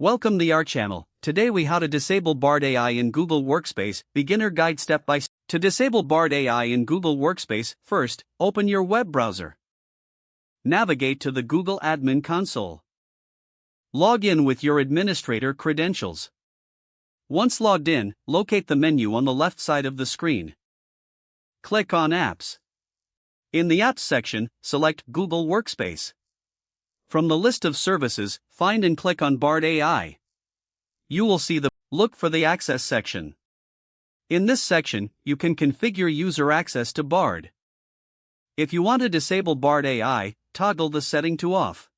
Welcome to our channel. Today we how to disable Bard AI in Google Workspace, beginner guide step by step. To disable Bard AI in Google Workspace, first, open your web browser. Navigate to the Google Admin Console. Log in with your administrator credentials. Once logged in, locate the menu on the left side of the screen. Click on Apps. In the Apps section, select Google Workspace. From the list of services, find and click on Bard AI. You will see the Look for the Access section. In this section, you can configure user access to Bard. If you want to disable Bard AI, toggle the setting to off.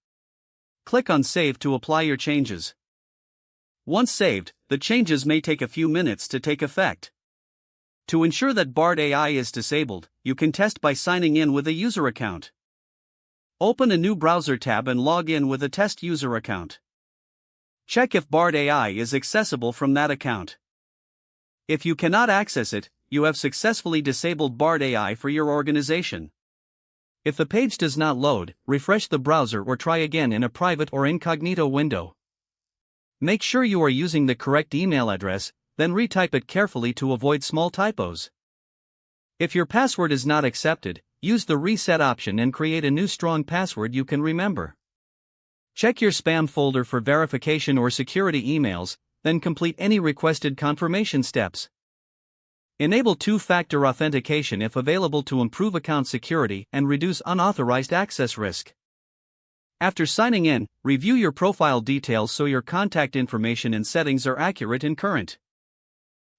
Click on Save to apply your changes. Once saved, the changes may take a few minutes to take effect. To ensure that Bard AI is disabled, you can test by signing in with a user account. Open a new browser tab and log in with a test user account. Check if Bard AI is accessible from that account. If you cannot access it, you have successfully disabled Bard AI for your organization. If the page does not load, refresh the browser or try again in a private or incognito window. Make sure you are using the correct email address, then retype it carefully to avoid small typos. If your password is not accepted, use the reset option and create a new strong password you can remember. Check your spam folder for verification or security emails, then complete any requested confirmation steps. Enable two-factor authentication if available to improve account security and reduce unauthorized access risk. After signing in, review your profile details so your contact information and settings are accurate and current.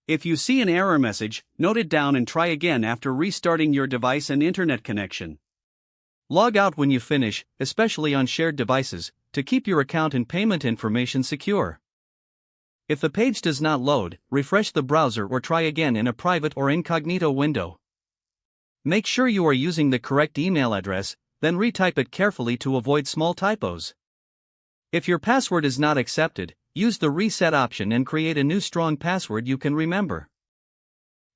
If you see an error message, note it down and try again after restarting your device and internet connection. Log out when you finish, especially on shared devices, to keep your account and payment information secure. If the page does not load, refresh the browser or try again in a private or incognito window. Make sure you are using the correct email address, then retype it carefully to avoid small typos. If your password is not accepted, use the reset option and create a new strong password you can remember.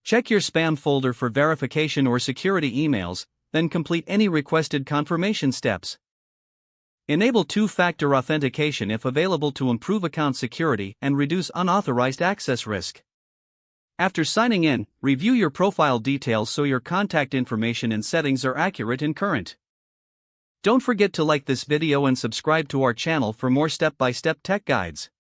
Check your spam folder for verification or security emails, then complete any requested confirmation steps. Enable two-factor authentication if available to improve account security and reduce unauthorized access risk. After signing in, review your profile details so your contact information and settings are accurate and current. Don't forget to like this video and subscribe to our channel for more step-by-step tech guides.